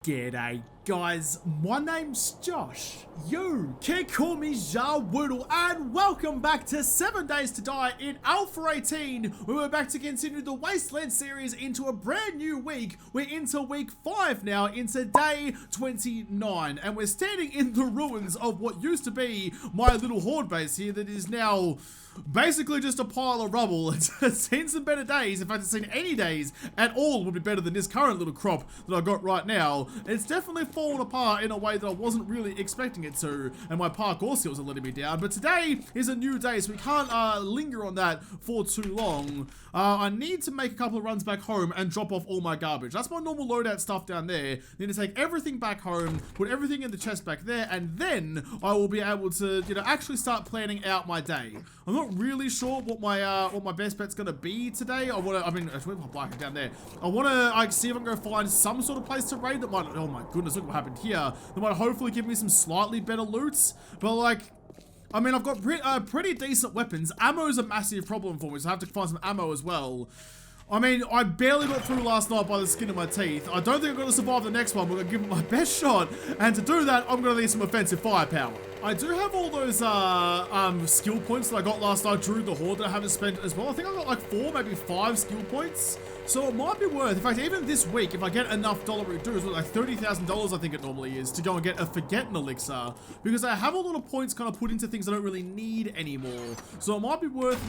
G'day guys, my name's Josh. You can call me JaWoodle, and welcome back to 7 Days to Die in Alpha 18, where we're back to continue the Wasteland series into a brand new week. We're into week 5 now, into day 29, and we're standing in the ruins of what used to be my little horde base here that is now basically just a pile of rubble. It's seen some better days. In fact, it's seen any days at all would be better than this current little crop that I got right now. It's definitely fallen apart in a way that I wasn't really expecting it to, and my parkour skills are letting me down. But today is a new day, so we can't linger on that for too long. I need to make a couple of runs back home and drop off all my garbage. That's my normal loadout stuff down there. Need to take everything back home, put everything in the chest back there, and then I will be able to, actually start planning out my day. I'm not really sure what my best bet's gonna be today. Where's my bike down there? I wanna see if I can go find some sort of place to raid that might, oh my goodness, look what happened here. That might hopefully give me some slightly better loots. But like, I mean, I've got pretty decent weapons. Ammo's a massive problem for me, so I have to find some ammo as well. I mean, I barely got through last night by the skin of my teeth. I don't think I'm going to survive the next one. We're going to give it my best shot. And to do that, I'm going to need some offensive firepower. I do have all those skill points that I got last night during the horde that I haven't spent as well. I think I got like 4, maybe 5 skill points. So it might be worth, in fact, even this week, if I get enough dollar dues, like $30,000 I think it normally is, to go and get a Forgetting Elixir, because I have a lot of points kind of put into things I don't really need anymore. So it might be worth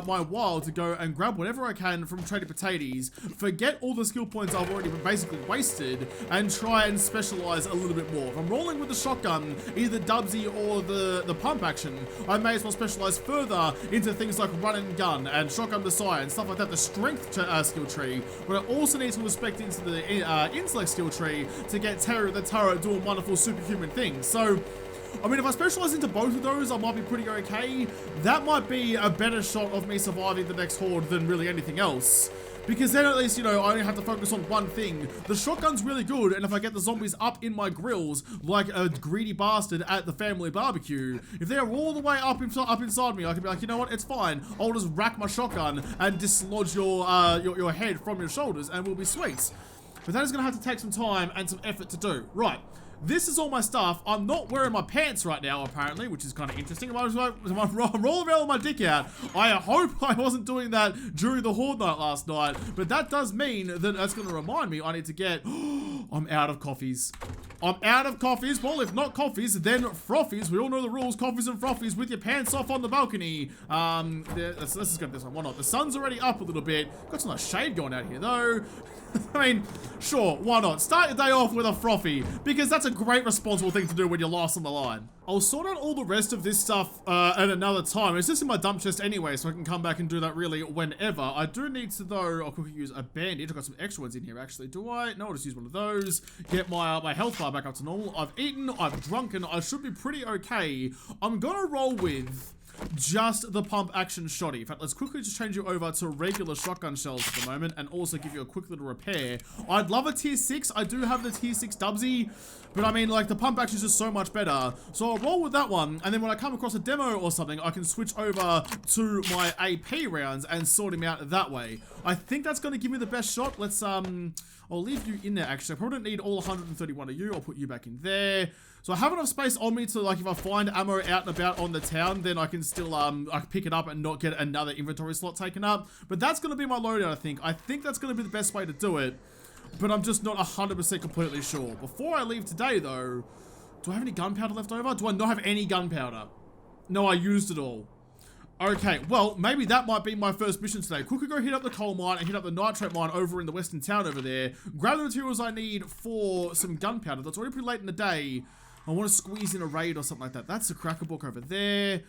my while to go and grab whatever I can from Trader Potatoes, forget all the skill points I've already basically wasted, and try and specialize a little bit more. If I'm rolling with the shotgun, either Dubsy or the pump action, I may as well specialize further into things like run and gun and shotgun messiah and stuff like that, the strength skill tree. But I also need to respect into the intellect skill tree to get Terror the Turret doing wonderful superhuman things. So, I mean, if I specialize into both of those, I might be pretty okay. That might be a better shot of me surviving the next horde than really anything else. Because then at least, I only have to focus on one thing. The shotgun's really good, and if I get the zombies up in my grills like a greedy bastard at the family barbecue, if they're all the way up inside me, I can be like, you know what, it's fine. I'll just rack my shotgun and dislodge your head from your shoulders, and we'll be sweet. But that is going to have to take some time and some effort to do. Right. This is all my stuff. I'm not wearing my pants right now, apparently, which is kind of interesting. I'm rolling around with my dick out. I hope I wasn't doing that during the horde night last night, but that does mean that that's going to remind me I need to get... I'm out of coffees. I'm out of coffees. Well, if not coffees, then frothies. We all know the rules. Coffees and frothies with your pants off on the balcony. Let's just go this one. Why not? The sun's already up a little bit. Got some nice shade going out here, though. I mean, sure, why not? Start your day off with a frothy, because that's a great responsible thing to do when you're last on the line. I'll sort out all the rest of this stuff at another time. It's just in my dump chest anyway, so I can come back and do that really whenever. I do need to, though, I'll quickly use a bandage. I've got some extra ones in here, actually. Do I? No, I'll just use one of those. Get my health bar back up to normal. I've eaten, I've drunken, I should be pretty okay. I'm gonna roll with just the pump action shotty. In fact, let's quickly just change you over to regular shotgun shells at the moment, and also give you a quick little repair. I'd love a tier 6. I do have the tier 6 Dubsy, but I mean, like, the pump action is just so much better. So I'll roll with that one, and then when I come across a demo or something, I can switch over to my AP rounds and sort him out that way. I think that's going to give me the best shot. Let's, I'll leave you in there, actually. I probably don't need all 131 of you. I'll put you back in there. So I have enough space on me to, like, if I find ammo out and about on the town, then I can still, I can pick it up and not get another inventory slot taken up. But that's going to be my loadout, I think. I think that's going to be the best way to do it. But I'm just not 100% completely sure. Before I leave today, though, do I have any gunpowder left over? Do I not have any gunpowder? No, I used it all. Okay, well, maybe that might be my first mission today. Quickly go hit up the coal mine and hit up the nitrate mine over in the western town over there. Grab the materials I need for some gunpowder. That's already pretty late in the day. I want to squeeze in a raid or something like that. That's the cracker book over there.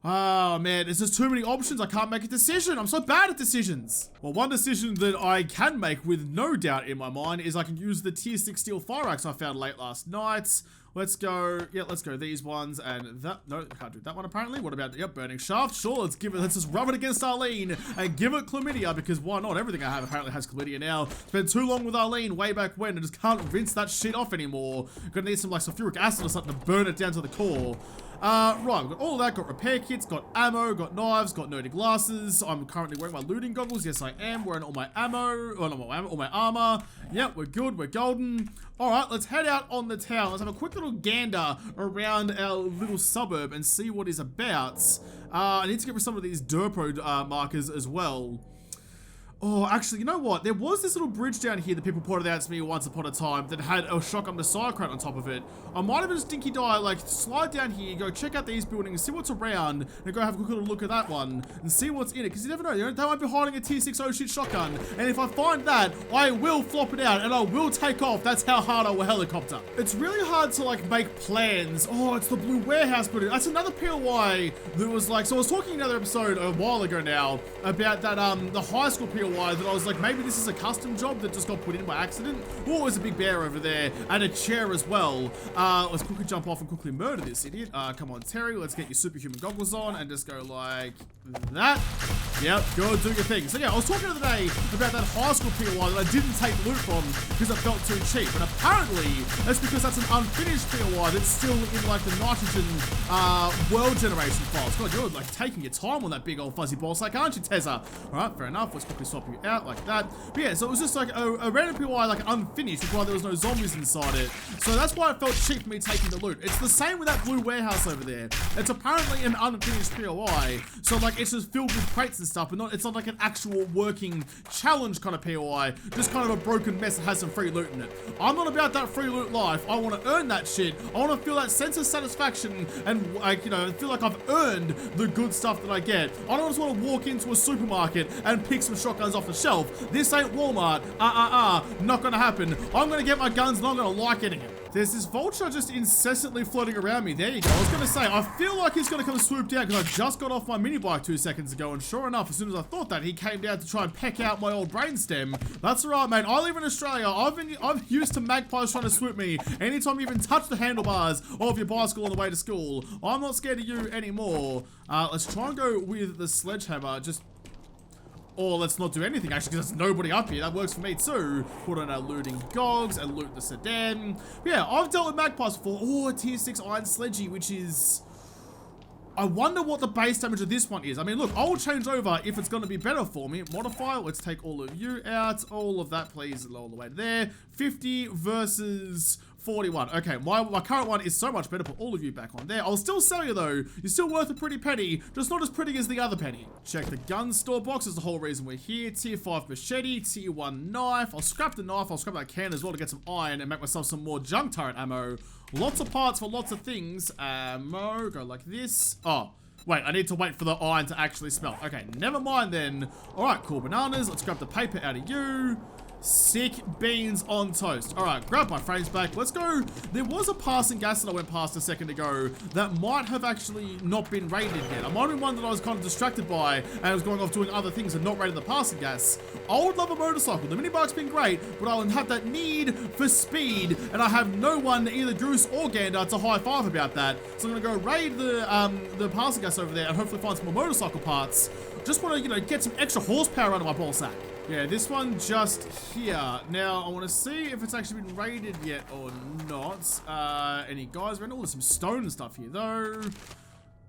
Oh, man, there's just too many options. I can't make a decision. I'm so bad at decisions. Well, one decision that I can make with no doubt in my mind is I can use the tier 6 steel fire axe I found late last night. Let's go, yeah, let's go these ones and that, no, can't do that one apparently. What about, yep, burning shaft? Sure, let's just rub it against Arlene and give it chlamydia, because why not? Everything I have apparently has chlamydia now. Spent too long with Arlene way back when and just can't rinse that shit off anymore. Gonna need some like sulfuric acid or something to burn it down to the core. Right, we've got all that, got repair kits, got ammo, got knives, got nerdy glasses. I'm currently wearing my looting goggles. Yes, I am wearing all my ammo, well, not my ammo, all my armor. Yep, we're good, we're golden. All right, let's head out on the town. Let's have a quick little gander around our little suburb and see what it's about. I need to get rid of some of these Derpo markers as well. Oh, actually, you know what? There was this little bridge down here that people pointed out to me once upon a time that had a shotgun messiah crate on top of it. I might have just dinky die, like, slide down here, go check out these buildings, see what's around, and go have a quick little look at that one, and see what's in it, because you never know, they might be hiding a tier 6 oh shit shotgun, and if I find that, I will flop it out, and I will take off. That's how hard I will helicopter. It's really hard to, like, make plans. Oh, it's the blue warehouse building. That's another POI that was like, so I was talking in another episode a while ago now, about that, the high school POI that I was like, maybe this is a custom job that just got put in by accident. Oh, there's a big bear over there and a chair as well. Let's quickly jump off and quickly murder this idiot. Come on, Terry, let's get your superhuman goggles on and just go like that. Yep, go do your thing. So yeah, I was talking the other day about that high school POI that I didn't take loot from because it felt too cheap. And apparently, that's because that's an unfinished POI that's still in like the nitrogen world generation files. God, you're like taking your time on that big old fuzzy ball sack, aren't you, Tezza? Alright, fair enough. Let's quickly swap you out like that. But yeah, so it was just like a random POI, like unfinished, which is why there was no zombies inside it. So that's why it felt cheap for me taking the loot. It's the same with that blue warehouse over there. It's apparently an unfinished POI. So like it's just filled with crates and stuff, but it's not like an actual working challenge kind of POI, just kind of a broken mess that has some free loot in it. I'm not about that free loot life. I want to earn that shit. I want to feel that sense of satisfaction and like, you know, feel like I've earned the good stuff that I get. I don't just want to walk into a supermarket and pick some shotguns off the shelf. This ain't Walmart. Not gonna happen. I'm gonna get my guns and I'm gonna like getting it. There's this vulture just incessantly floating around me. There you go. I was going to say, I feel like he's going to come swoop down because I just got off my mini bike 2 seconds ago, and sure enough, as soon as I thought that, he came down to try and peck out my old brainstem. That's alright, mate. I live in Australia. I'm used to magpies trying to swoop me anytime you even touch the handlebars of your bicycle on the way to school. I'm not scared of you anymore. Let's try and go with the sledgehammer. Or let's not do anything, actually, because there's nobody up here. That works for me, too. Put on our looting gogs and loot the sedan. But yeah, I've dealt with magpies before. Oh, a tier 6 iron sledgy, which is... I wonder what the base damage of this one is. I mean, look, I'll change over if it's going to be better for me. Modify, let's take all of you out. All of that, please, all the way there. 50 versus 41. Okay, my current one is so much better. Put all of you back on there. I'll still sell you, though. You're still worth a pretty penny, just not as pretty as the other penny. Check the gun store box. Is the whole reason we're here. Tier 5 machete, tier 1 knife. I'll scrap the knife. I'll scrap that can as well to get some iron and make myself some more junk turret ammo. Lots of parts for lots of things. Ammo, go like this. Oh, wait, I need to wait for the iron to actually smelt. Okay, never mind then. All right, cool bananas. Let's grab the paper out of you. Sick beans on toast. All right, grab my frames back. Let's go. There was a passing gas that I went past a second ago that might have actually not been raided yet. I'm on one that I was kind of distracted by and I was going off doing other things and not raiding the passing gas. I would love a motorcycle. The mini bike's been great, but I would have that need for speed and I have no one, either Goose or Gander, to high five about that. So I'm gonna go raid the passing gas over there and hopefully find some more motorcycle parts. Just want to, you know, get some extra horsepower out of my ball sack. Yeah, this one just here. Now, I want to see if it's actually been raided yet or not. Any guys around? Oh, there's some stone and stuff here, though.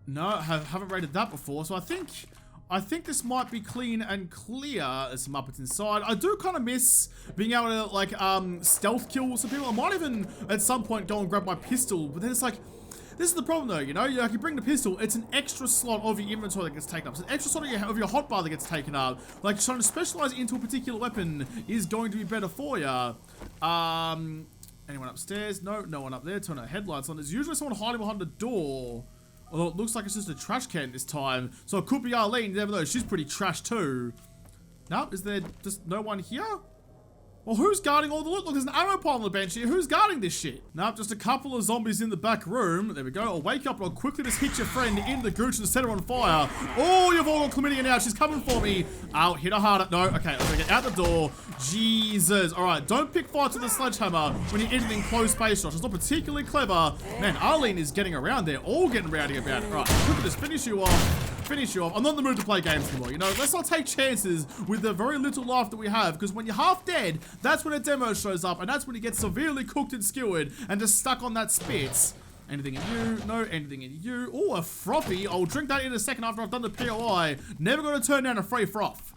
No, haven't raided that before, so I think this might be clean and clear. There's some Muppets inside. I do kind of miss being able to, like, stealth kill some people. I might even, at some point, go and grab my pistol, but then it's like, this is the problem though, you know, like you bring the pistol, it's an extra slot of your inventory that gets taken up. It's an extra slot of your hotbar that gets taken up. Like trying to specialize into a particular weapon is going to be better for you. Anyone upstairs? No, no one up there. Turn our headlights on. There's usually someone hiding behind the door. Although it looks like it's just a trash can this time. So it could be Arlene, you never know. She's pretty trash too. Nope, is there just no one here? Well, who's guarding all the loot? Look, there's an ammo pile on the bench here. Who's guarding this shit? Nope, just a couple of zombies in the back room. There we go. I'll wake up and I'll quickly just hit your friend in the gooch and set her on fire. Oh, you've all got chlamydia now. She's coming for me. I'll hit her harder. No, okay, I'm gonna get out the door. Jesus. All right, don't pick fights with a sledgehammer when you're entering in close space, Josh. It's not particularly clever. Man, Arlene is getting around there. All getting rowdy about it. All right, quickly just finish you off. I'm not in the mood to play games anymore, you know? Let's not take chances with the very little life that we have, because when you're half dead, that's when a demo shows up, and that's when you get severely cooked and skewered and just stuck on that spit. Anything in you? No. Anything in you? Oh, a frothy. I'll drink that in a second after I've done the POI. Never gonna turn down a free froth.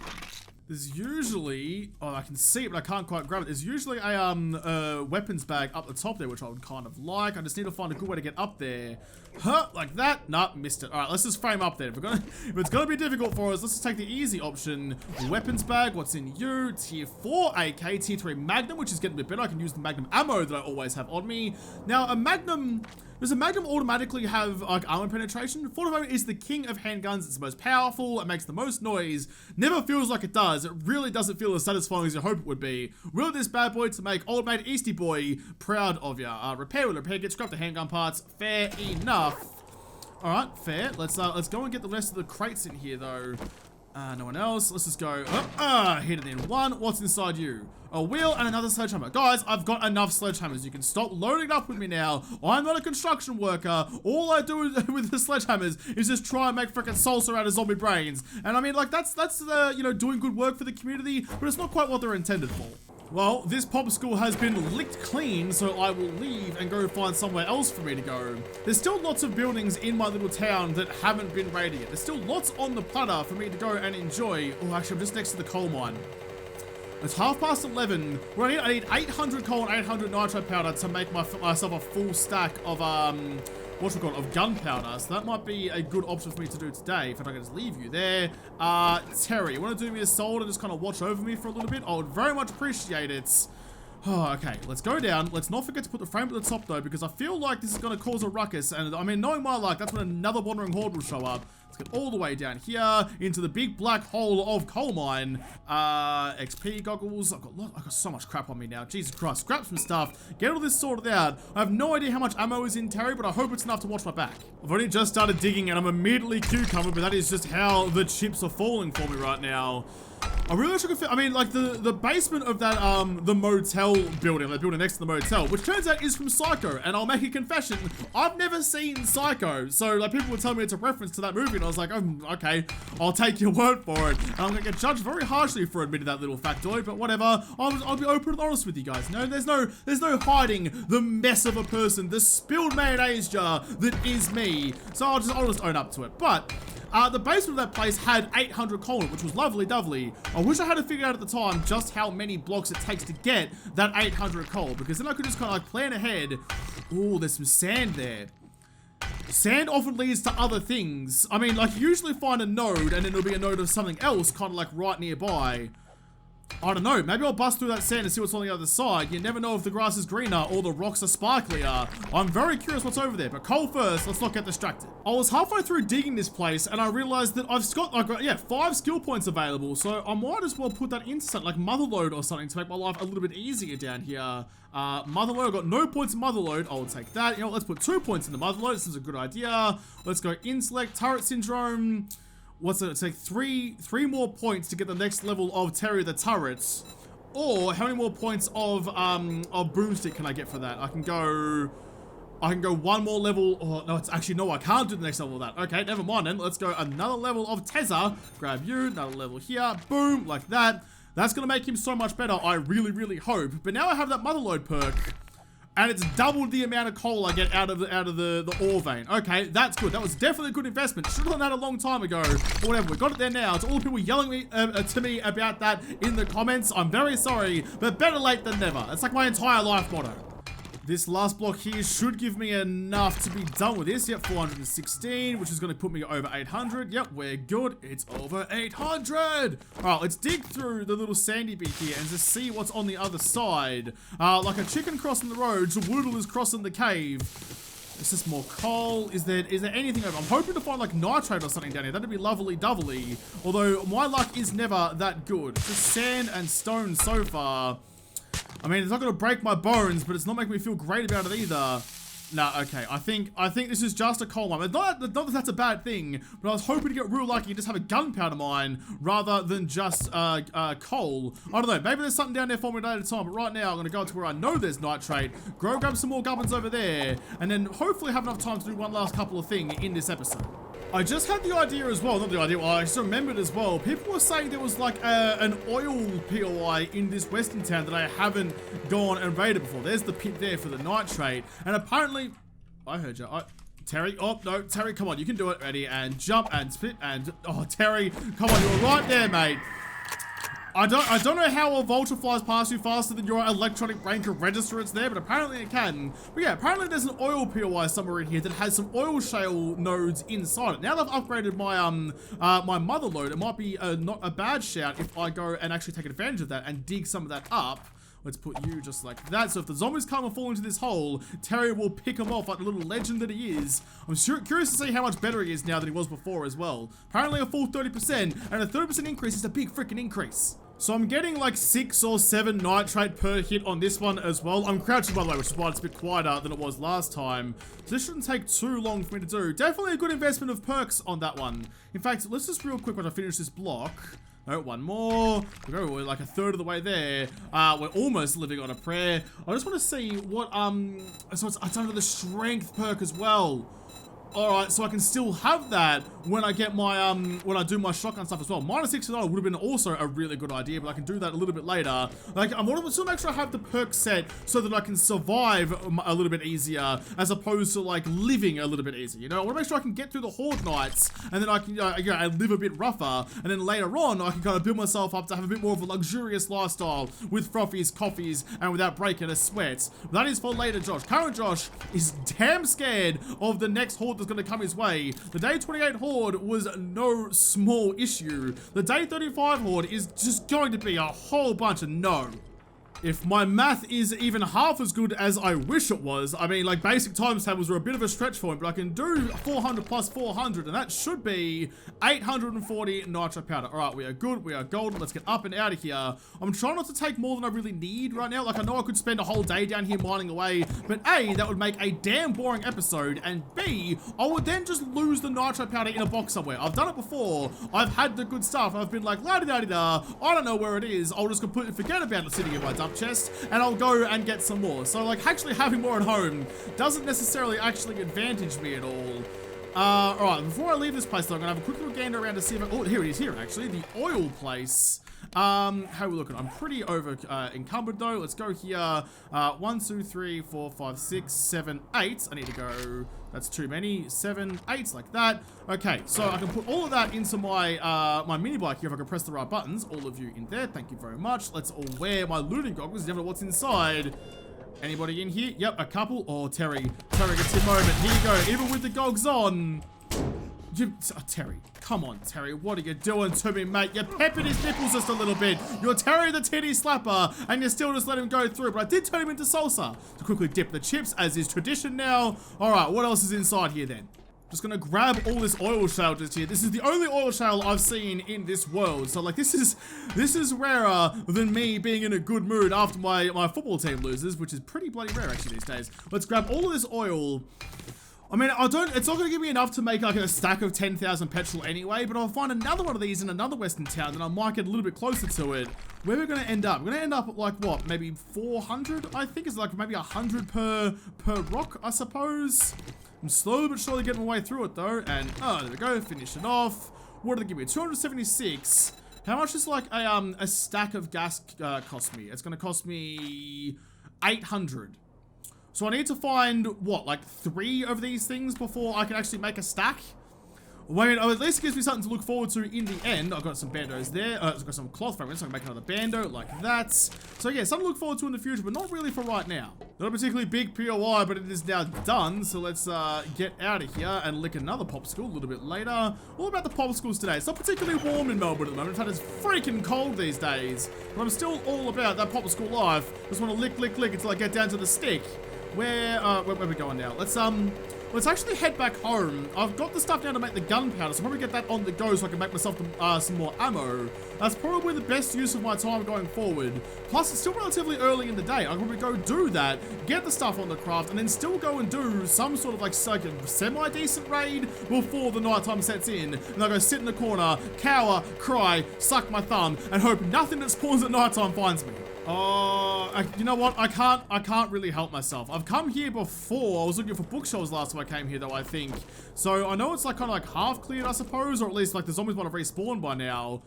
There's usually, oh, I can see it, but I can't quite grab it. There's usually a weapons bag up the top there, which I would kind of like. I just need to find a good way to get up there. Huh, like that? Nah, missed it. All right, let's just frame up there. If it's gonna be difficult for us, let's just take the easy option. Weapons bag, what's in you? Tier 4 AK, Tier 3 Magnum, which is getting a bit better. I can use the Magnum ammo that I always have on me. Now, a Magnum... Does a Magnum automatically have like armor penetration? 45 is the king of handguns. It's the most powerful. It makes the most noise. Never feels like it does. It really doesn't feel as satisfying as you hope it would be. Will this bad boy to make old mate Easty Boy proud of ya. Repair with repair. Get scrap the handgun parts. Fair enough. All right, fair. Let's go and get the rest of the crates in here though. No one else. Let's just go. Hit it in one. What's inside you? A wheel and another sledgehammer. Guys, I've got enough sledgehammers. You can stop loading up with me now. I'm not a construction worker. All I do with the sledgehammers is just try and make freaking salsa out of zombie brains. And I mean, like, that's you know, doing good work for the community, but it's not quite what they're intended for. Well, this popsicle has been licked clean, so I will leave and go find somewhere else for me to go. There's still lots of buildings in my little town that haven't been raided yet. There's still lots on the platter for me to go and enjoy. Oh, actually, I'm just next to the coal mine. It's 11:30. Well, I need 800 coal and 800 nitro powder to make myself a full stack of, of gunpowder. So that might be a good option for me to do today. In fact, I can just leave you there. Terry, you want to do me a solid and just kind of watch over me for a little bit? I would very much appreciate it. Oh, okay, let's go down. Let's not forget to put the frame at the top though, because I feel like this is going to cause a ruckus. And I mean, knowing my luck, that's when another wandering horde will show up. Let's get all the way down here into the big black hole of coal mine. XP goggles. I've got so much crap on me now. Jesus Christ, scrap some stuff. Get all this sorted out. I have no idea how much ammo is in Terry, but I hope it's enough to watch my back. I've only just started digging and I'm immediately cucumber, but that is just how the chips are falling for me right now. I really wish I could fit, I mean, like, the basement of that, the motel building, the building next to the motel, which turns out is from Psycho, and I'll make a confession, I've never seen Psycho, so, like, people would tell me it's a reference to that movie, and I was like, okay, I'll take your word for it, and I'm gonna get judged very harshly for admitting that little factoid, but whatever, I'll be open and honest with you guys, no, there's no hiding the mess of a person, the spilled mayonnaise jar that is me, so I'll just own up to it, but... the basement of that place had 800 coal, which was lovely-dovely. I wish I had to figure out at the time just how many blocks it takes to get that 800 coal, because then I could just kind of like plan ahead. Oh, there's some sand there. Sand often leads to other things. I mean, like, you usually find a node, and then there'll be a node of something else kind of like right nearby. I don't know, maybe I'll bust through that sand and see what's on the other side. You never know if the grass is greener or the rocks are sparklier. I'm very curious what's over there, but coal first, let's not get distracted. I was halfway through digging this place and I realized that I've got, like, yeah, 5 skill points available, so I might as well put that into something like Motherload or something to make my life a little bit easier down here. Motherload, I've got no points in Motherload, I'll take that. You know, let's put 2 points in the Motherload, this is a good idea. Let's go Intellect, Turret Syndrome. What's it? It's like three more points to get the next level of Terry the Turrets. Or how many more points of Boomstick can I get for that? I can go one more level. Oh no, it's actually no, I can't do the next level of that. Okay, never mind then. Let's go another level of Tezza. Grab you, another level here. Boom, like that. That's gonna make him so much better, I really hope. But now I have that Motherload perk. And it's doubled the amount of coal I get out of the ore vein. Okay, that's good. That was definitely a good investment. Should have done that a long time ago. But whatever, we got it there now. To all the people yelling to me about that in the comments, I'm very sorry, but better late than never. It's like my entire life motto. This last block here should give me enough to be done with this. Yep, 416, which is going to put me over 800. Yep, we're good. It's over 800. All right, let's dig through the little sandy bit here and just see what's on the other side. Like a chicken crossing the road, JaWoodle is crossing the cave. Is this more coal? Is there anything over? I'm hoping to find like nitrate or something down here. That'd be lovely-dovely. Although my luck is never that good. Just sand and stone so far. I mean, it's not gonna break my bones, but it's not making me feel great about it either. No, okay, I think this is just a coal mine. It's not that that's a bad thing, but I was hoping to get real lucky and just have a gunpowder mine rather than just coal. I don't know, maybe there's something down there for me later time, but right now I'm gonna go to where I know there's nitrate, grab some more gubbins over there, and then hopefully have enough time to do one last couple of things in this episode. I just had the idea as well, not the idea, well, I just remembered as well, people were saying there was like an oil POI in this western town that I haven't gone and raided before. There's the pit there for the nitrate, and apparently, I heard you, Terry, oh no, Terry, come on, you can do it, ready, and jump, and split, and, oh, Terry, come on, you're right there, mate. I don't know how a vulture flies past you faster than your electronic brain can register it's there, but apparently it can. But yeah, apparently there's an oil POI somewhere in here that has some oil shale nodes inside it. Now that I've upgraded my my mother load, it might be not a bad shout if I go and actually take advantage of that and dig some of that up. Let's put you just like that. So if the zombies come and fall into this hole, Terry will pick them off like the little legend that he is. I'm curious to see how much better he is now than he was before as well. Apparently a full 30%, and a 30% increase is a big freaking increase. So I'm getting like 6 or 7 nitrate per hit on this one as well. I'm crouching, by the way, which is why it's a bit quieter than it was last time. So this shouldn't take too long for me to do. Definitely a good investment of perks on that one. In fact, let's just real quick when I finish this block. No, one more. We're like a third of the way there. We're almost living on a prayer. I just want to see what, so it's under the strength perk as well. Alright, so I can still have that when I get my, when I do my shotgun stuff as well. Minus 69 would have been also a really good idea, but I can do that a little bit later. Like, I want to still make sure I have the perk set so that I can survive a little bit easier, as opposed to, like, living a little bit easier, you know? I want to make sure I can get through the Horde nights, and then I can, I live a bit rougher, and then later on, I can kind of build myself up to have a bit more of a luxurious lifestyle with frothies, coffees, and without breaking a sweat. That is for later, Josh. Current Josh is damn scared of the next Horde going to come his way. The day 28 Horde was no small issue. The day 35 Horde is just going to be a whole bunch of no. If my math is even half as good as I wish it was, I mean, like, basic times tables are a bit of a stretch for me, but I can do 400 plus 400, and that should be 840 nitro powder. All right, we are good. We are golden. Let's get up and out of here. I'm trying not to take more than I really need right now. Like, I know I could spend a whole day down here mining away, but A, that would make a damn boring episode, and B, I would then just lose the nitro powder in a box somewhere. I've done it before. I've had the good stuff. I've been like, la-di-da-di-da, I don't know where it is. I'll just completely forget about it sitting in my dump chest, and I'll go and get some more. So, like, actually having more at home doesn't necessarily actually advantage me at all. Alright, before I leave this place though, I'm gonna have a quick little gander around to see if I, oh, here it is here actually, the oil place. How are we looking? I'm pretty over encumbered though. Let's go here. 1, 2, 3, 4, 5, 6, 7, 8. I need to go, that's too many. 7, 8, like that. Okay, so I can put all of that into my my mini bike here if I can press the right buttons. All of you in there, thank you very much. Let's all wear my looting goggles. You never know what's inside. Anybody in here? Yep, a couple. Oh, Terry gets his moment. Here you go, even with the gogs on. Terry, come on, Terry, what are you doing to me, mate? You're pepping his nipples just a little bit. You're Terry the titty slapper, and you still just let him go through. But I did turn him into salsa to quickly dip the chips, as is tradition now. All right, what else is inside here then? Just gonna grab all this oil shale just here. This is the only oil shale I've seen in this world. So like, this is rarer than me being in a good mood after my football team loses, which is pretty bloody rare actually these days. Let's grab all of this oil. I mean, it's not going to give me enough to make like a stack of 10,000 petrol anyway, but I'll find another one of these in another western town, and I might get a little bit closer to it. Where we're going to end up? We're going to end up at like, what, maybe 400, I think? It's like maybe 100 per rock, I suppose. I'm slowly but surely getting my way through it though, and oh, there we go, finish it off. What did they give me? 276. How much does like a stack of gas cost me? It's going to cost me 800. So I need to find, what, like 3 of these things before I can actually make a stack? Well, I mean, at least it gives me something to look forward to in the end. I've got some bandos there. I've got some cloth fragments, so I can make another bando like that. So yeah, something to look forward to in the future, but not really for right now. Not a particularly big POI, but it is now done. So let's get out of here and lick another popsicle a little bit later. All about the popsicles today. It's not particularly warm in Melbourne at the moment. In fact, it's freaking cold these days. But I'm still all about that popsicle life. Just want to lick, lick, lick until I get down to the stick. Where are we going now? Let's let's actually head back home. I've got the stuff now to make the gunpowder, so I'll probably get that on the go so I can make myself some more ammo. That's probably the best use of my time going forward. Plus, it's still relatively early in the day. I can probably go do that, get the stuff on the craft, and then still go and do some sort of like semi-decent raid before the nighttime sets in. And I'll go sit in the corner, cower, cry, suck my thumb, and hope nothing that spawns at nighttime finds me. You know what? I can't really help myself. I've come here before. I was looking for bookshelves last time I came here, though, I think. So I know it's like kind of like half cleared, I suppose, or at least like the zombies might have respawned by now.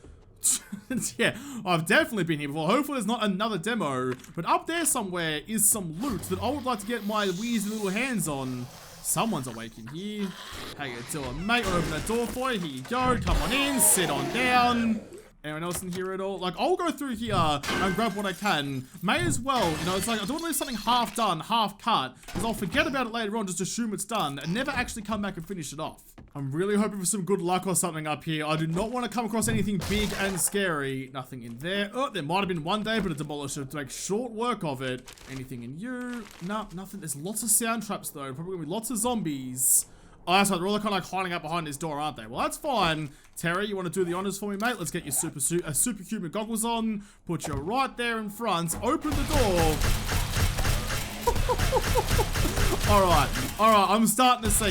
Yeah, I've definitely been here before. Hopefully there's not another demo. But up there somewhere is some loot that I would like to get my wheezy little hands on. Someone's awake in here. How you doing, mate? I'll open that door for you. Here you go. Come on in. Sit on down. Anyone else in here at all? Like, I'll go through here and grab what I can. May as well, you know, it's like, I don't want to leave something half done, half cut, because I'll forget about it later on, just assume it's done, and never actually come back and finish it off. I'm really hoping for some good luck or something up here. I do not want to come across anything big and scary. Nothing in there. Oh, there might have been one day, but a demolisher to make short work of it. Anything in you? No, nothing. There's lots of sound traps, though. Probably going to be lots of zombies. Oh, that's right. They're all kind of like hiding out behind this door, aren't they? Well, that's fine. Terry, you want to do the honors for me, mate? Let's get your superhuman goggles on. Put you right there in front. Open the door. All right. I'm starting to see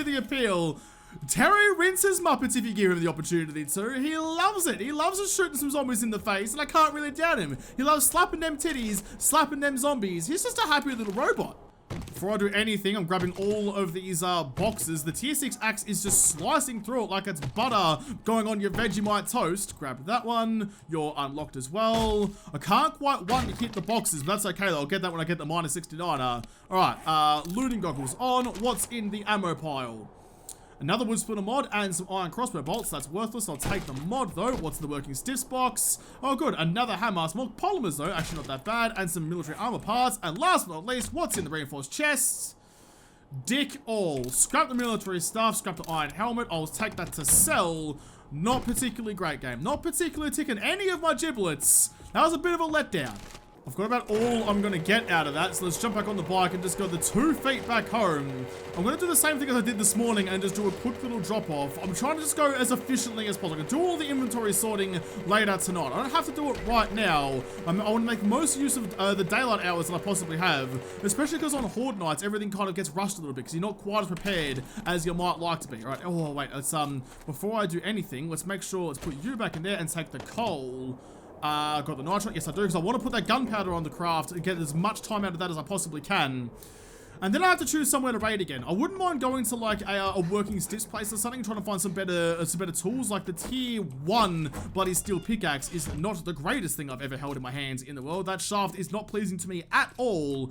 the appeal. Terry rinses Muppets if you give him the opportunity to. He loves it. He loves us shooting some zombies in the face, and I can't really doubt him. He loves slapping them titties, slapping them zombies. He's just a happy little robot. Before I do anything, I'm grabbing all of these boxes. The tier 6 axe is just slicing through it like it's butter going on your Vegemite toast. Grab that one. You're unlocked as well. I can't quite hit the boxes, but that's okay though. I'll get that when I get the minus 69er. Alright, looting goggles on. What's in the ammo pile? Another wood splitter mod and some iron crossbow bolts. That's worthless. I'll take the mod though. What's in the working stiffs box? Oh good, another hammer. Some more polymers though, actually not that bad. And some military armor parts. And last but not least, what's in the reinforced chests? Dick all. Scrap the military stuff, scrap the iron helmet. I'll take that to sell. Not particularly great game. Not particularly ticking any of my giblets. That was a bit of a letdown. I've got about all I'm going to get out of that, so let's jump back on the bike and just go the 2 feet back home. I'm going to do the same thing as I did this morning and just do a quick little drop-off. I'm trying to just go as efficiently as possible. I can do all the inventory sorting later tonight. I don't have to do it right now. I want to make most use of the daylight hours that I possibly have, especially because on Horde nights, everything kind of gets rushed a little bit because you're not quite as prepared as you might like to be. All right, oh, wait, let's, before I do anything, let's make sure, let's put you back in there and take the coal. Got the nitro? Yes, I do, because I want to put that gunpowder on the craft and get as much time out of that as I possibly can. And then I have to choose somewhere to raid again. I wouldn't mind going to like a working stiffs place or something, trying to find some better tools. Like the tier 1 bloody steel pickaxe is not the greatest thing I've ever held in my hands in the world. That shaft is not pleasing to me at all.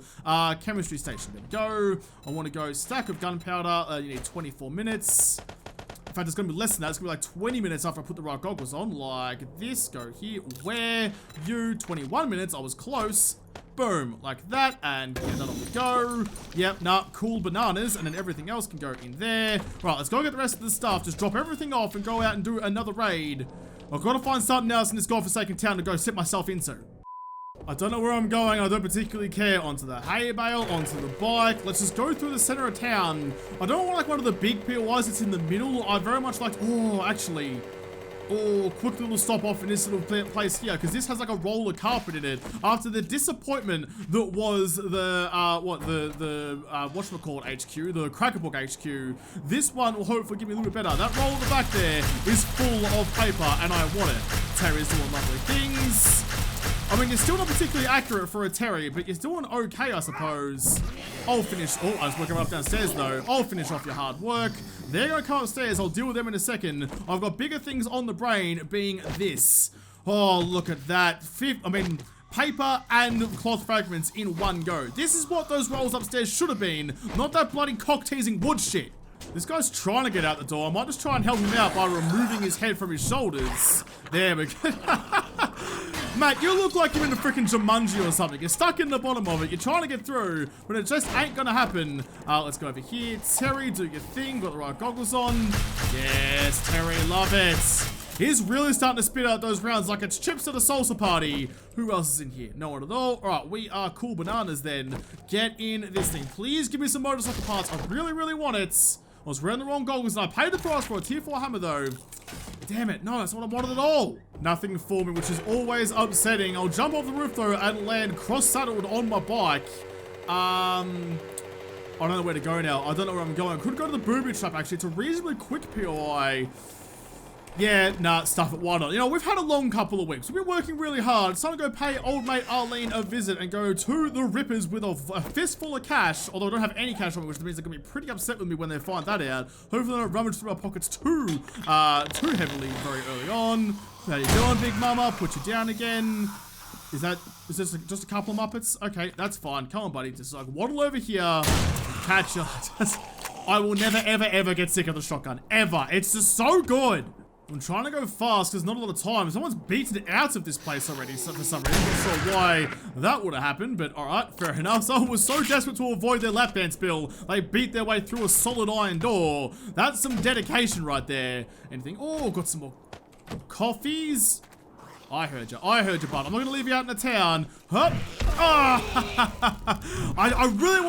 Chemistry station, there we go. I want to go stack of gunpowder. You need 24 minutes. In fact, it's going to be less than that. It's going to be like 20 minutes after I put the right goggles on. Like this. Go here. Where you? 21 minutes. I was close. Boom. Like that. And get that on the go. Yep. Nah. Cool bananas. And then everything else can go in there. Right. Let's go get the rest of the stuff. Just drop everything off and go out and do another raid. I've got to find something else in this godforsaken town to go sit myself into. I don't know where I'm going. I don't particularly care. Onto the hay bale, onto the bike. Let's just go through the center of town. I don't want like one of the big POIs that's in the middle. I very much like, quick little stop off in this little place here, because this has like a roller carpet in it. After the disappointment that was the whatchamacallit HQ, the Crackerbook HQ, this one will hopefully give me a little bit better. That roll at the back there is full of paper, and I want it. Terry's doing lovely things. I mean, you're still not particularly accurate for a Terry, but you're doing okay, I suppose. I'll finish. Oh, I was working up downstairs, though. I'll finish off your hard work. They're going to come upstairs. I'll deal with them in a second. I've got bigger things on the brain, being this. Oh, look at that. Paper and cloth fragments in one go. This is what those rolls upstairs should have been, not that bloody cock-teasing wood shit. This guy's trying to get out the door. I might just try and help him out by removing his head from his shoulders. There we go. Mate, you look like you're in a freaking Jumanji or something. You're stuck in the bottom of it. You're trying to get through, but it just ain't gonna happen. Let's go over here. Terry, do your thing. Got the right goggles on. Yes, Terry, love it. He's really starting to spit out those rounds like it's chips at a salsa party. Who else is in here? No one at all. All right, we are cool bananas then. Get in this thing. Please give me some motorcycle parts. I really, really want it. I was wearing the wrong goggles and I paid the price for a tier 4 hammer though. Damn it, no, that's not what I wanted at all. Nothing for me, which is always upsetting. I'll jump off the roof though and land cross-saddled on my bike. I don't know where to go now. I don't know where I'm going. I could go to the booby trap actually. It's a reasonably quick POI. Yeah, nah, stuff it. Why not? You know, we've had a long couple of weeks. We've been working really hard. It's time to go pay old mate Arlene a visit and go to the Rippers with a fistful of cash. Although I don't have any cash on me, which means they're going to be pretty upset with me when they find that out. Hopefully they don't rummage through our pockets too heavily very early on. How you doing, Big Mama? Put you down again. Is this just a couple of Muppets? Okay, that's fine. Come on, buddy. Just like waddle over here. Catch you. I will never, ever, ever get sick of the shotgun. Ever. It's just so good. I'm trying to go fast because not a lot of time. Someone's beaten out of this place already for some reason. I'm not sure why that would have happened, but alright, fair enough. Someone was so desperate to avoid their lap dance bill, they beat their way through a solid iron door. That's some dedication right there. Anything? Oh, got some more coffees. I heard you, bud. I'm not gonna leave you out in the town. Hup! Oh. I really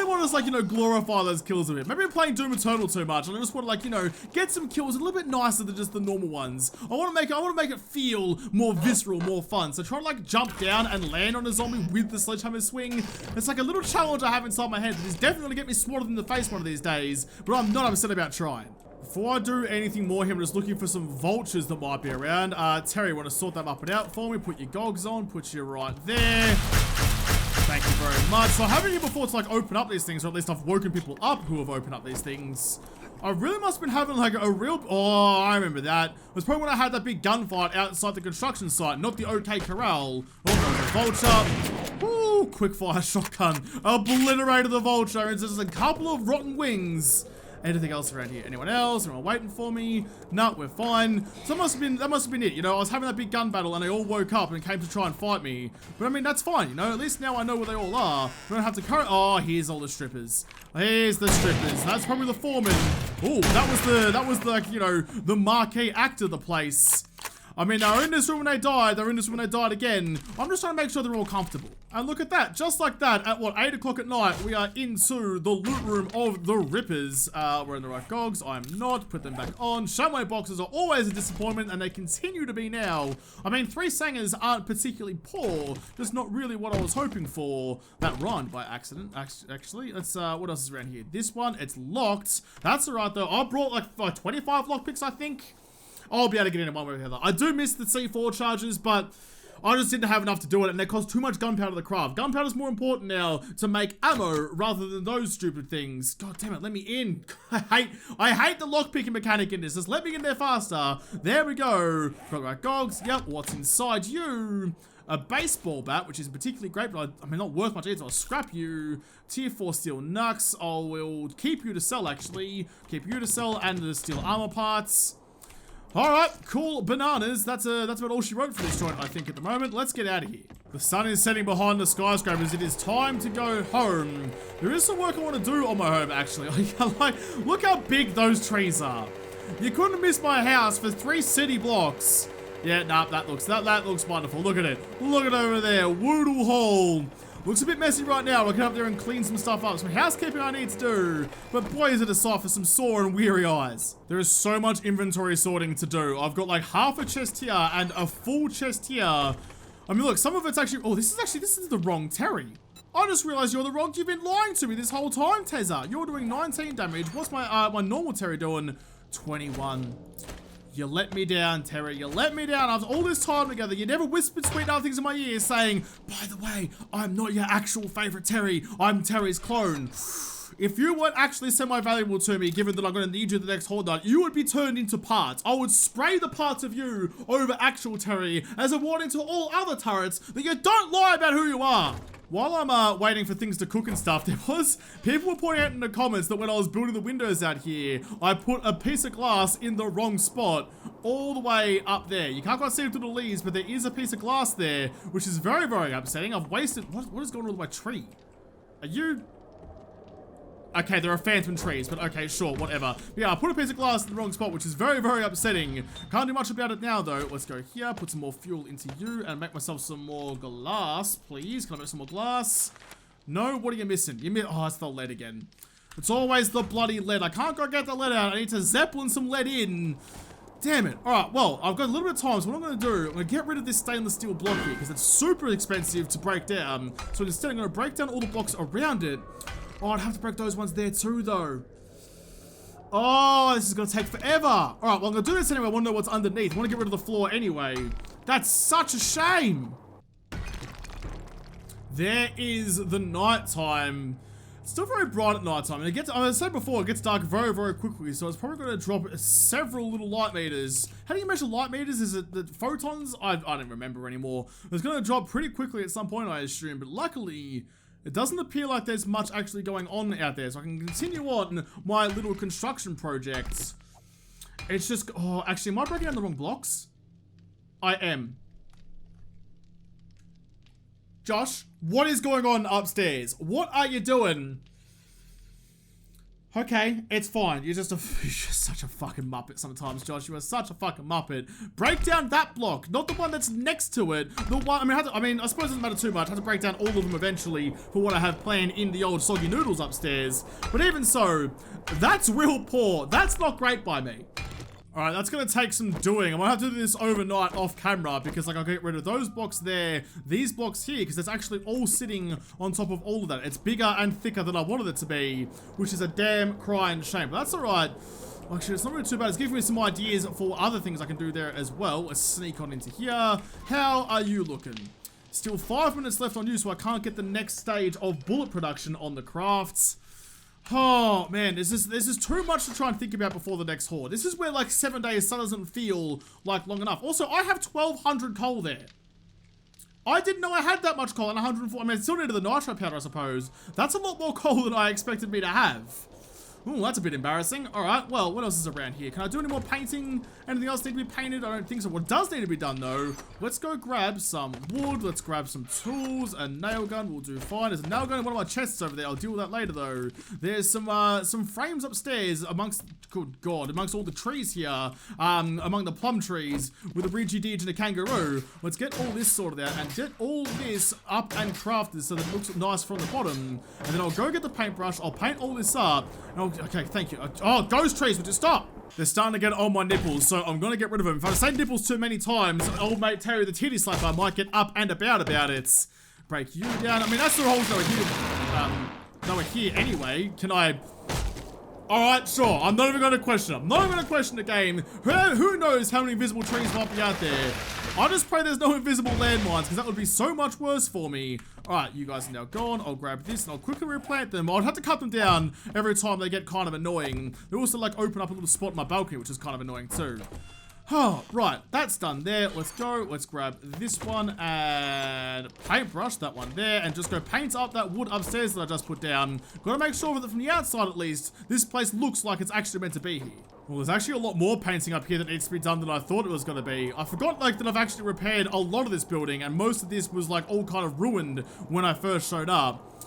want to like, you know, glorify those kills a bit. Maybe I'm playing Doom Eternal too much, and I just want to, like, you know, get some kills a little bit nicer than just the normal ones. I want to make it feel more visceral, more fun. So try to like jump down and land on a zombie with the sledgehammer swing. It's like a little challenge I have inside my head that is definitely gonna get me swatted in the face one of these days, but I'm not upset about trying. Before I do anything more here, I'm just looking for some vultures that might be around. Terry, want to sort them up and out for me? Put your gogs on, put you right there. Thank you very much. So I haven't here before to like open up these things, or at least I've woken people up who have opened up these things. I really must have been having like a real, oh, I remember that. It was probably when I had that big gunfight outside the construction site, not the OK Corral. Oh, no, the vulture. Ooh, quick fire shotgun. Obliterated the vulture. It's just a couple of rotten wings. Anything else around here? Anyone else? Anyone waiting for me? No, we're fine. So that must have been it. You know, I was having that big gun battle and they all woke up and came to try and fight me. But I mean, that's fine, you know, at least now I know where they all are. I don't have to current. Oh, here's all the strippers. Here's the strippers. That's probably the foreman. Oh, that was like, you know, the marquee actor of the place. I mean, they're in this room when they died. They're in this room when they died again. I'm just trying to make sure they're all comfortable. And look at that. Just like that, at what, 8 o'clock at night, we are into the loot room of the Rippers. We're in the right gogs. I'm not. Put them back on. Shumway boxes are always a disappointment, and they continue to be now. I mean, 3 sangers aren't particularly poor. Just not really what I was hoping for. That rhymed by accident, actually. Let's, what else is around here? This one, it's locked. That's alright, though. I brought, like 25 lockpicks, I think. I'll be able to get in it one way or the other. I do miss the C4 charges, but I just didn't have enough to do it, and they cost too much gunpowder to craft. Gunpowder's more important now to make ammo rather than those stupid things. God damn it, let me in. I hate the lockpicking mechanic in this. Just let me in there faster. There we go. Got the right gogs. Yep, what's inside you? A baseball bat, which is particularly great, but I mean, not worth much either, so I'll scrap you. Tier 4 steel knucks. I will keep you to sell, actually. Keep you to sell, and the steel armor parts. Alright, cool bananas. That's about all she wrote for this joint, I think, at the moment. Let's get out of here. The sun is setting behind the skyscrapers. It is time to go home. There is some work I want to do on my home, actually. Like, look how big those trees are. You couldn't miss my house for 3 city blocks. Yeah, nah, that looks wonderful. Look at it. Look at over there. JaWoodle hole. Looks a bit messy right now. I'll get up there and clean some stuff up. Some housekeeping I need to do. But boy, is it a sight for some sore and weary eyes. There is so much inventory sorting to do. I've got like half a chest here and a full chest here. I mean, look, some of it's actually... Oh, this is the wrong Terry. I just realized you're the wrong... You've been lying to me this whole time, Tezza. You're doing 19 damage. What's my normal Terry doing? 21. You let me down, Terry. You let me down. After all this time together, you never whispered sweet nothings in my ear saying, by the way, I'm not your actual favorite Terry. I'm Terry's clone. If you weren't actually semi-valuable to me, given that I'm going to need you the next Horde night, you would be turned into parts. I would spray the parts of you over actual Terry as a warning to all other turrets that you don't lie about who you are. While I'm waiting for things to cook and stuff, people were pointing out in the comments that when I was building the windows out here, I put a piece of glass in the wrong spot, all the way up there. You can't quite see it through the leaves, but there is a piece of glass there, which is very, very upsetting. I've wasted, what is going on with my tree? Are you Okay, there are phantom trees, but okay, sure, whatever. But yeah, I put a piece of glass in the wrong spot, which is very, very upsetting. Can't do much about it now, though. Let's go here, put some more fuel into you, and make myself some more glass, please. Can I make some more glass? No, what are you missing? Oh, it's the lead again. It's always the bloody lead. I can't go get the lead out. I need to Zeppelin some lead in. Damn it. Alright, well, I've got a little bit of time, so what I'm going to do, I'm going to get rid of this stainless steel block here, because it's super expensive to break down. So instead, I'm going to break down all the blocks around it. Oh, I'd have to break those ones there too, though. Oh, this is going to take forever. Alright, well, I'm going to do this anyway. I want to know what's underneath. I want to get rid of the floor anyway. That's such a shame. There is the nighttime. It's still very bright at night time, and as I said before, it gets dark very, very quickly, so it's probably going to drop several little light meters. How do you measure light meters? Is it the photons? I don't remember anymore. It's going to drop pretty quickly at some point, I assume, but luckily, it doesn't appear like there's much actually going on out there, so I can continue on my little construction projects. It's just, oh, actually, am I breaking down the wrong blocks? I am. Josh, what is going on upstairs? What are you doing? Okay, it's fine. You're just such a fucking muppet sometimes, Josh. You are such a fucking muppet. Break down that block, not the one that's next to it. The one, I suppose it doesn't matter too much. I have to break down all of them eventually for what I have planned in the old soggy noodles upstairs. But even so, that's real poor. That's not great by me. Alright, that's gonna take some doing. I might have to do this overnight off camera because like I'll get rid of those blocks there, these blocks here, because it's actually all sitting on top of all of that. It's bigger and thicker than I wanted it to be, which is a damn crying shame. But that's alright. Actually, it's not really too bad. It's giving me some ideas for other things I can do there as well. Let's sneak on into here. How are you looking? Still 5 minutes left on you, so I can't get the next stage of bullet production on the crafts. Oh man, this is too much to try and think about before the next horde. This is where like 7 days doesn't feel like long enough. Also, I have 1,200 coal there. I didn't know I had that much coal and 104. I mean, I still needed the nitro powder, I suppose. That's a lot more coal than I expected me to have. Ooh, that's a bit embarrassing. Alright, well, what else is around here? Can I do any more painting? Anything else need to be painted? I don't think so. What does need to be done, though, let's go grab some wood. Let's grab some tools. A nail gun will do fine. There's a nail gun in one of my chests over there. I'll deal with that later, though. There's some frames upstairs amongst, good God, amongst all the trees here, among the plum trees with a Reggie Deej and a kangaroo. Let's get all this sorted out and get all this up and crafted so that it looks nice from the bottom. And then I'll go get the paintbrush. I'll paint all this up. And I'll okay, thank you. Oh, those trees, would you stop? They're starting to get on my nipples, so I'm gonna get rid of them. If I say nipples too many times, old mate Terry the titty slapper might get up and about it. Break you down. I mean, that's the whole thing. No, we're here anyway. Can I... Alright, sure. I'm not even gonna question it. I'm not even gonna question the game. Who knows how many invisible trees might be out there. I just pray there's no invisible landmines, because that would be so much worse for me. Alright, you guys are now gone. I'll grab this and I'll quickly replant them. I'd have to cut them down every time they get kind of annoying. They also like open up a little spot in my balcony, which is kind of annoying too. Oh, right, that's done there. Let's go. Let's grab this one and paintbrush that one there and just go paint up that wood upstairs that I just put down. Gotta make sure that from the outside at least, this place looks like it's actually meant to be here. Well, there's actually a lot more painting up here that needs to be done than I thought it was going to be. I forgot, like, that I've actually repaired a lot of this building, and most of this was, like, all kind of ruined when I first showed up.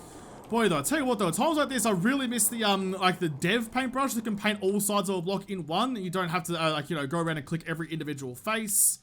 Boy, though, I tell you what, though, at times like this, I really miss the, like, the dev paintbrush that can paint all sides of a block in one. You don't have to, like, you know, go around and click every individual face.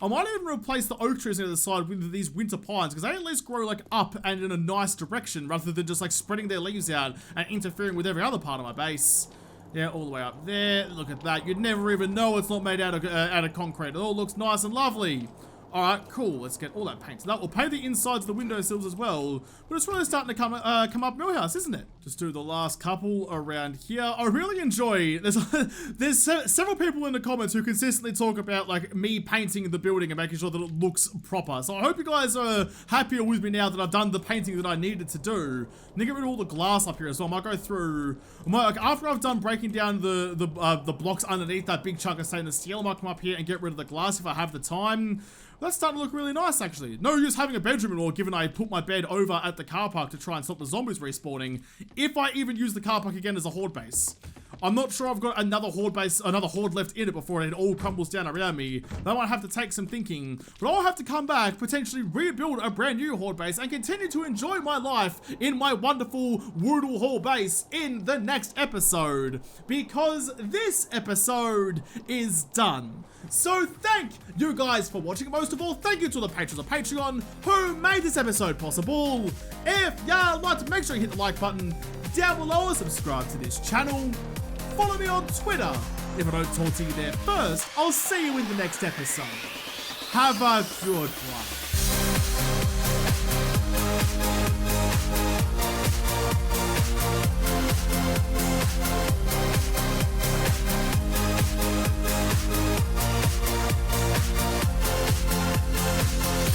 I might even replace the oak trees on the other side with these winter pines, because they at least grow, like, up and in a nice direction, rather than just, like, spreading their leaves out and interfering with every other part of my base. Yeah, all the way up there. Look at that. You'd never even know it's not made out of concrete. It all looks nice and lovely. Alright, cool. Let's get all that paint. So that will paint the insides of the windowsills as well. But it's really starting to come up Millhouse, isn't it? Just do the last couple around here. I really enjoy... There's several people in the comments who consistently talk about, like, me painting the building and making sure that it looks proper. So I hope you guys are happier with me now that I've done the painting that I needed to do. And get rid of all the glass up here as well. I might go through... like, after I've done breaking down the blocks underneath that big chunk of stainless steel, I might come up here and get rid of the glass if I have the time. That's starting to look really nice, actually. No use having a bedroom anymore, given I put my bed over at the car park to try and stop the zombies respawning, if I even use the car park again as a horde base. I'm not sure I've got another horde base, another horde left in it before it all crumbles down around me. That might have to take some thinking, but I'll have to come back, potentially rebuild a brand new horde base and continue to enjoy my life in my wonderful WASTELAND horde base in the next episode, because this episode is done. So thank you guys for watching. Most of all, thank you to the patrons of Patreon who made this episode possible. If you liked, make sure you hit the like button down below and subscribe to this channel. Follow me on Twitter. If I don't talk to you there first, I'll see you in the next episode. Have a good one.